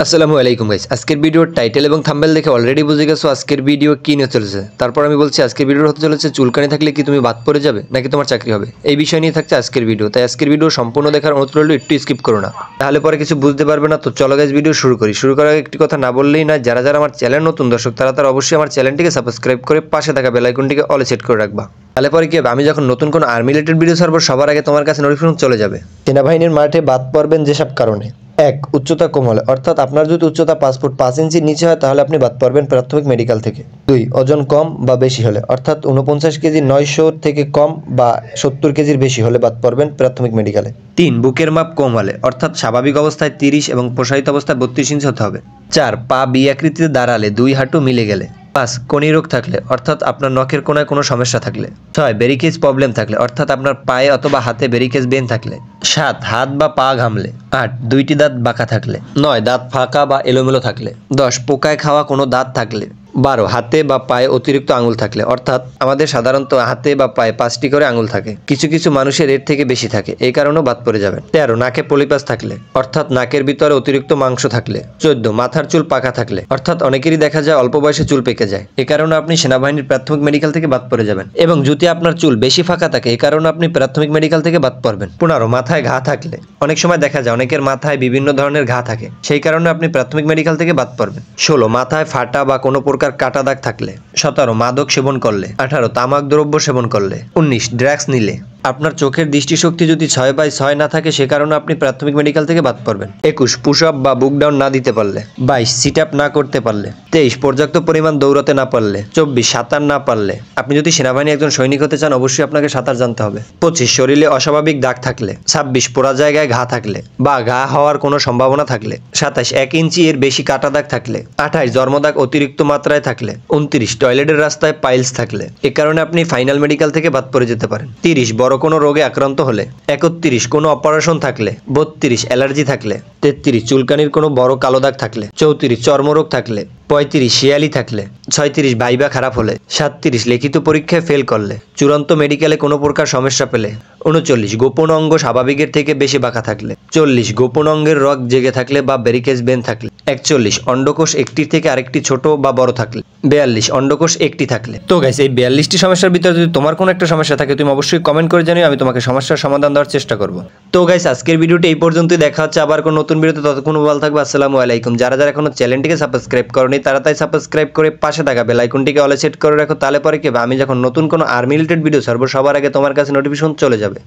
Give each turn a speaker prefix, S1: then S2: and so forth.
S1: আসসালামু আলাইকুম গাইস, আজকের ভিডিওর টাইটেল এবং থাম্বনেল দেখে অলরেডি বুঝে গেছো আজকের ভিডিও কি নিয়ে চলেছে। তারপর আমি বলছি আজকের ভিডিও হতে চলেছে চুলকানি থাকলে কি তুমি বাদ পড়ে যাবে নাকি তোমার চাকরি হবে, এই বিষয় নিয়ে থাকছে আজকের ভিডিও। তাই আজকের ভিডিও সম্পূর্ণ দেখার অনুরোধ রইল, একটু স্কিপ করো না, তাহলে পরে কিছু বুঝতে পারবে না। তো চলো গাইস ভিডিও শুরু করি। শুরু করার আগে একটি কথা না বললেই না, যারা যারা আমার চ্যানেল নতুন দর্শক তারা অবশ্যই আমার চ্যানেলটিকে সাবস্ক্রাইব করে পাশে থাকা বেল আইকনটিকে অলে সেট করে রাখবা। তাহলে পরে কি হবে, আমি যখন নতুন কোনো আর্মি রিলেটেড ভিডিও ছাড়বো সবার আগে তোমার কাছে নোটিফিকেশন চলে যাবে। সেনাবাহিনীর মাঠে বাদ পড়বেন যেসব কারণে: 1. উচ্চতা কম হলে, অর্থাৎ আপনার যদি উচ্চতা 5 ফুট 5 ইঞ্চির নিচে হয় তাহলে আপনি বাদ পড়বেন প্রাথমিক মেডিকেল থেকে। 2. ওজন কম বা বেশি হলে, অর্থাৎ 49 কেজি 900 থেকে কম বা 70 কেজির বেশি হলে বাদ পড়বেন প্রাথমিক মেডিকেলে। 3. বুকের মাপ কম হলে, অর্থাৎ স্বাভাবিক অবস্থায় 30 এবং প্রসারিত অবস্থায় 32 ইঞ্চি হতে হবে। 4. পা বি আকৃতিতে দাঁড়ালে, 2 হাঁটু মিলে গেলে। 5. কনি রোগ থাকলে, অর্থাৎ আপনার নখের কোনায় কোনো সমস্যা থাকলে। 6. বেরিকেজ প্রবলেম থাকলে, অর্থাৎ আপনার পায়ে অথবা হাতে বেরিকেজ বেন থাকলে। 7. হাত বা পা ঘামলে। 8. দুইটি দাঁত বাঁকা থাকলে। 9. দাঁত ফাঁকা বা এলোমেলো থাকলে। 10. পোকায় খাওয়া কোনো দাঁত থাকলে। 12. হাতে বা পায়ে অতিরিক্ত আঙুল থাকলে, অর্থাৎ আমাদের সাধারণত হাতে বা পায়ে 5টি করে আঙুল থাকে, কিছু কিছু মানুষের এর থেকে বেশি থাকে, এই কারণেও বাদ পড়ে যাবেন। 13. নাকে পলিপাস থাকলে, অর্থাৎ নাকের ভিতরে অতিরিক্ত মাংস থাকলে। 14. মাথার চুল পাকা থাকলে, অর্থাৎ অনেকেরই দেখা যায় অল্প বয়সে চুল পেকে যায়, এ কারণে আপনি সেনাবাহিনীর প্রাথমিক মেডিকেল থেকে বাদ পড়ে যাবেন। এবং যদি আপনার চুল বেশি ফাঁকা থাকে, এই কারণে আপনি প্রাথমিক মেডিকেল থেকে বাদ পড়বেন। 15. মাথায় ঘা থাকলে, অনেক সময় দেখা যায় অনেকের মাথায় বিভিন্ন ধরনের ঘা থাকে, সেই কারণে আপনি প্রাথমিক মেডিকেল থেকে বাদ পড়বেন। 16. মাথায় ফাটা বা কোনো প্রকার কাটা দাগ থাকলে। 17. মাদক সেবন করলে। 18. তামাক দ্রব্য সেবন করলে। 19. ড্রাগস নিলে। আপনার চোখের দৃষ্টিশক্তি যদি 6/6 না থাকে, সে কারণে আপনি প্রাথমিক মেডিকেল থেকে বাদ পড়বেন। 21. পুশ আপ বা বুক ডাউন না দিতে পারলে। 22. সিট আপ না করতে পারলে। 23. পর্যাপ্ত পরিমাণ দৌড়াতে না পারলে। 24. সাঁতার না পারলে। আপনি যদি সেনাবাহিনী একজন সৈনিক হতে চান অবশ্যই আপনাকে সাঁতার জানতে হবে। 25. শরীরে অস্বাভাবিক দাগ থাকলে। 26. পোড়া জায়গায় ঘা থাকলে বা ঘা হওয়ার কোনো সম্ভাবনা থাকলে। 27. 1 ইঞ্চি এর বেশি কাটা দাগ থাকলে। 28. জন্মদাগ অতিরিক্ত মাত্রায় থাকলে। 29. টয়লেটের রাস্তায় পাইলস থাকলে, এ কারণে আপনি ফাইনাল মেডিকেল থেকে বাদ পড়ে যেতে পারেন। 30. বড় কোনো রোগে আক্রান্ত হলে। 31. কোনো অপারেশন থাকলে। 32. অ্যালার্জি থাকলে। 33. চুলকানির কোনো বড় কালো দাগ থাকলে। 34. চর্মরোগ থাকলে। 35. শিয়ালি থাকলে। 36. ভাইবা খারাপ হলে। 37. লিখিত পরীক্ষায় ফেল করলে। চূড়ান্ত মেডিকেলে কোনো প্রকার সমস্যা পেলে। 39. গোপন অঙ্গ স্বাভাবিকের থেকে বেশি বাঁকা থাকলে। 40. গোপন অঙ্গের রগ জেগে থাকলে বা ব্যারিকেজ বেন থাকলে। 41. অন্ডকোষ একটির থেকে আরেকটি ছোট বা বড় থাকলে। 42. অন্ডকোষ একটি থাকলে। তো গাইস, এই 42টি সমস্যার ভিতরে যদি তোমার কোনো একটা সমস্যা থাকে তুমি অবশ্যই কমেন্ট করে জানিও, আমি তোমাকে সমস্যার সমাধান দেওয়ার চেষ্টা করব। তো গাইস, আজকের ভিডিওটি এই পর্যন্তই, দেখা হচ্ছে আবার কোনো নতুন ভিডিওতে, ততক্ষণ ভালো থাকবে। আসসালামু আলাইকুম। যারা যারা এখনো চ্যানেলটিকে সাবস্ক্রাইব করনি তারা তাই সাবস্ক্রাইব করে পাশে থাকা বেল আইকনটিকে অলে সেট করে রাখো, তাহলে পরে কি আমি যখন নতুন কোনো আর্মি রিলেটেড ভিডিও ছাড়বো সবার আগে তোমার কাছে নোটিফিকেশন চলে যাবে।